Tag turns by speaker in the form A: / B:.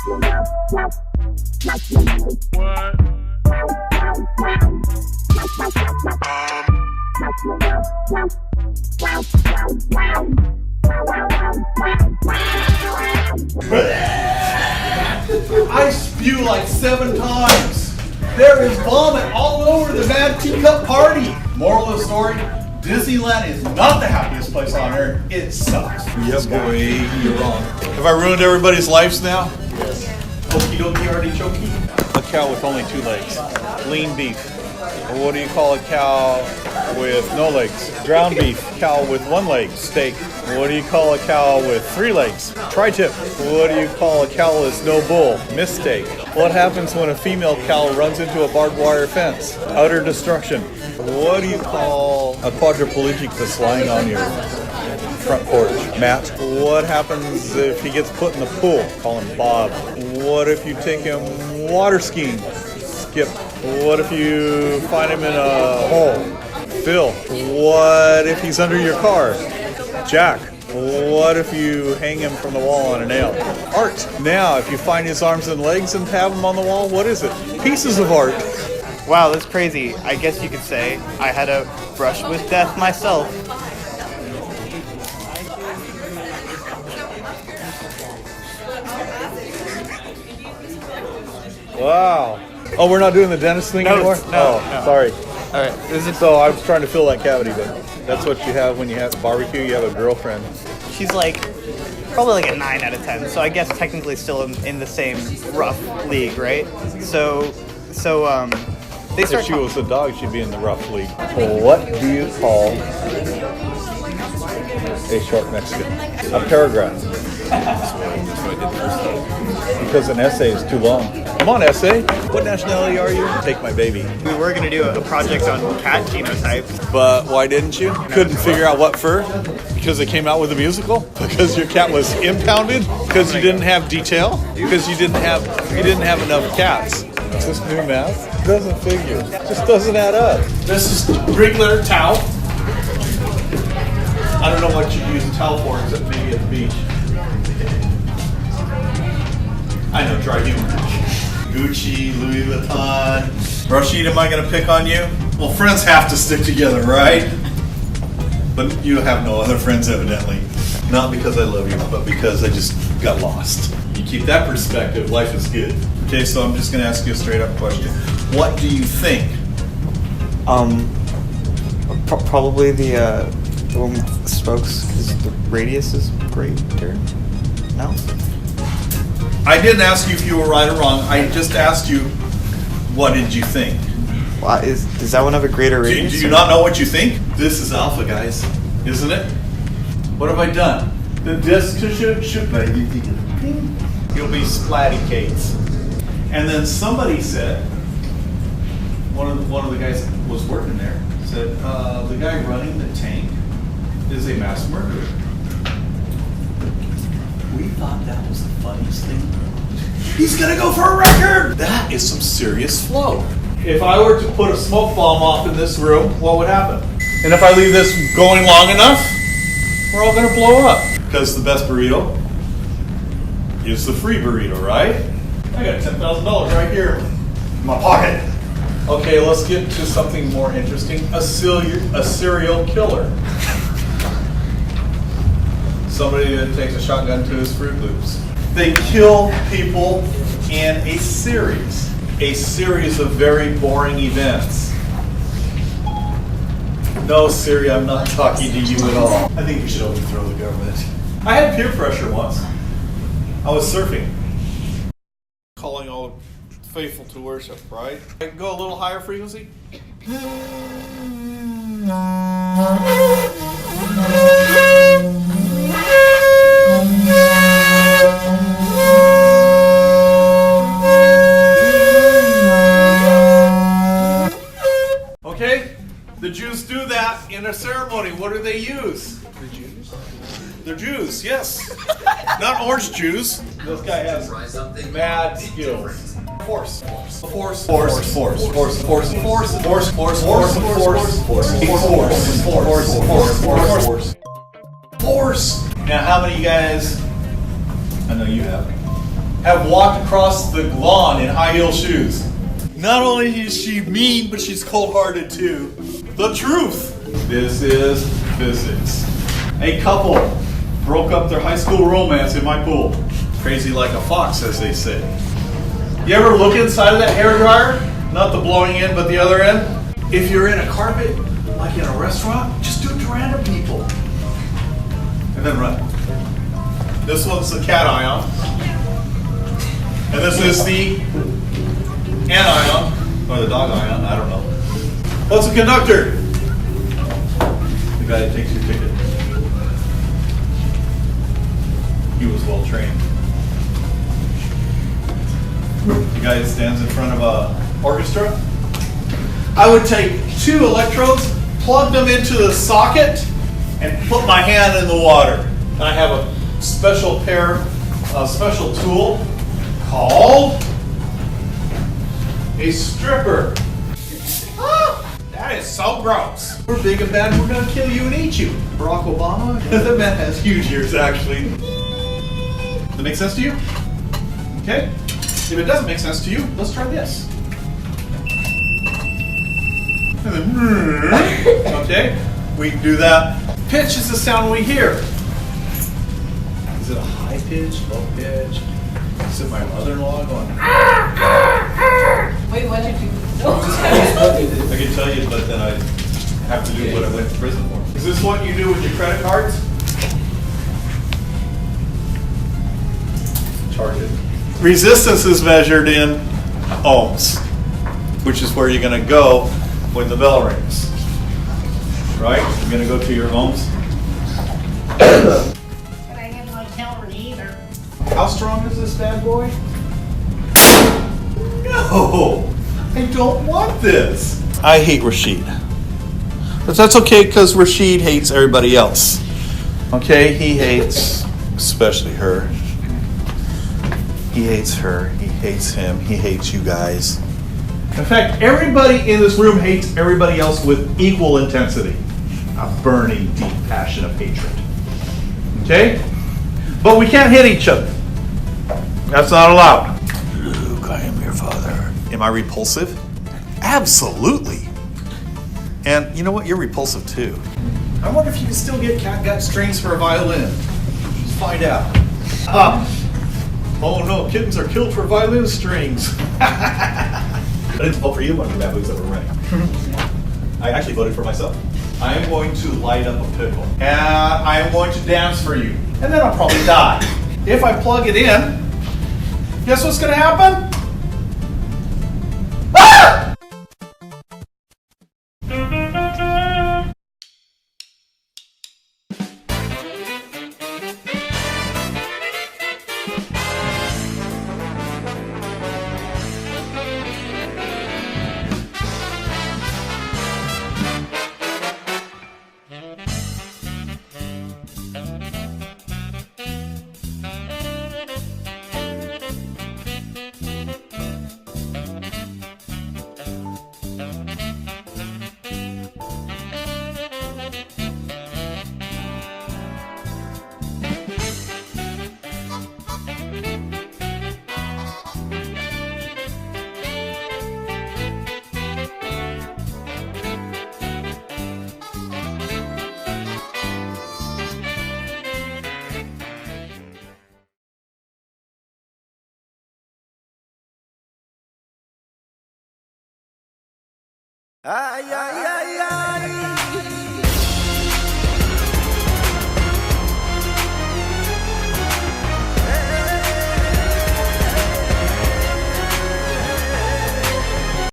A: I spew like 7 times. There is vomit all over the Mad Teacup party. Moral of the story, Disneyland is not the happiest place on earth. It sucks.
B: Yes, boy, you're wrong.
A: Have I ruined everybody's lives now?
B: Yes.
A: Okie dokie artichoke.
B: A cow with only 2 legs. Lean beef. Or what do you call a cow with no legs? Ground beef. Cow with 1 leg. Steak. What do you call a cow with 3 legs? Tri-tip. What do you call a cow with no bull? Mistake. What happens when a female cow runs into a barbed wire fence? Utter destruction. What do you call a quadriplegic that's lying on your front porch? Matt. What happens if he gets put in the pool? Call him Bob. What if you take him water skiing? Skip. What if you find him in a hole? Phil. What if he's under your car? Jack. What if you hang him from the wall on a nail? Art. Now, if you find his arms and legs and have them on the wall, what is it? Pieces of art.
C: Wow, that's crazy. I guess you could say I had a brush with death myself.
B: Wow. Oh, we're not doing the dentist thing anymore?
C: No.
B: Sorry.
C: All right, this is
B: So I was trying to fill that cavity, but that's what you have when you have barbecue. You have a girlfriend.
C: she's like probably like a 9 out of 10. So I guess technically still in the same rough league, right? So they start.
B: If she was a dog, she'd be in the rough league. What do you call a short Mexican? A paragraph. Because an essay is too long. Come on, essay. What nationality are you? Take my baby.
C: We were going to do a project on cat genotype.
B: But why didn't you? Couldn't figure out what fur? Because it came out with a musical? Because your cat was impounded? Because you didn't have detail? Because you didn't have enough cats? Is this new math? It doesn't figure. It just doesn't add up.
A: This is regular towel. I don't know what you use a towel for, except maybe at the beach. I know, dry humor. Gucci, Louis Vuitton. Rashid, am I going to pick on you? Well, friends have to stick together, right? But you have no other friends, evidently. Not because I love you, but because I just got lost. You keep that perspective, life is good. Okay, so I'm just going to ask you a straight up question. What do you think?
C: Probably the one with the spokes, because the radius is greater. No?
A: I didn't ask you if you were right or wrong. I just asked you, what did you think?
C: Well, does that one have a greater radius?
A: Do you not know what you think? This is alpha, guys, isn't it? What have I done? The disc should you'll be splatty cates. And then somebody said, one of the guys that was working there said, the guy running the tank is a mass murderer. We thought that was the funniest thing. He's gonna go for a record! That is some serious flow. If I were to put a smoke bomb off in this room, what would happen? And if I leave this going long enough, we're all gonna blow up. Because the best burrito is the free burrito, right? I got $10,000 right here in my pocket. Okay, let's get to something more interesting. A serial killer. Somebody that takes a shotgun to his Fruit Loops. They kill people in a series of very boring events. No, Siri, I'm not talking to you at all. I think you should overthrow the government. I had peer pressure once. I was surfing. Calling all faithful to worship, right? I can go a little higher frequency. Okay, the Jews do that in a ceremony. What do they use? The Jews? They're Jews, yes. Not orange Jews. This guy has mad skills. Force. Now, how many of you guys, I know you have, have walked across the lawn in high heel shoes. Not only is she mean, but she's cold-hearted too. The truth. This is physics. A couple broke up their high school romance in my pool. Crazy like a fox, as they say. You ever look inside of that hairdryer? Not the blowing end, but the other end? If you're in a carpet, like in a restaurant, just do it to random people. And then run. This one's the cat ion. And this is the anion, or the dog ion, I don't know. What's a conductor? The guy that takes your ticket. He was well trained. The guy that stands in front of a orchestra. I would take 2 electrodes, plug them into the socket, and put my hand in the water. And I have a special tool called a stripper. Ah, that is so gross. We're big and bad, we're gonna kill you and eat you. Barack Obama, the man has huge ears actually. Does that make sense to you? Okay. If it doesn't make sense to you, let's try this. Okay, we can do that. Pitch is the sound we hear. Is it a high pitch, low pitch? Is it my mother-in-law going?
D: Wait, what did you do?
A: I can tell you, but then I have to do what I went to prison for. Is this what you do with your credit cards? Charge it. Resistance is measured in ohms, which is where you're going to go when the bell rings. Right? You're going to go to your ohms.
D: But I didn't want to tell her either.
A: How strong is this bad boy? No! I don't want this. I hate Rashid. But that's okay because Rashid hates everybody else. Okay? He hates especially her. He hates her. He hates him. He hates you guys. In fact, everybody in this room hates everybody else with equal intensity. A burning, deep passion of hatred. Okay? But we can't hit each other. That's not allowed. Luke, I am your father. Am I repulsive? Absolutely. And you know what? You're repulsive too. I wonder if you can still get catgut strings for a violin. Let's find out. Oh no, kittens are killed for violin strings. I didn't vote for you when the baboons that were running. I actually voted for myself. I am going to light up a pickle. And I am going to dance for you. And then I'll probably die. If I plug it in, guess what's going to happen? Ah!
E: Ay, ay, ay, ay.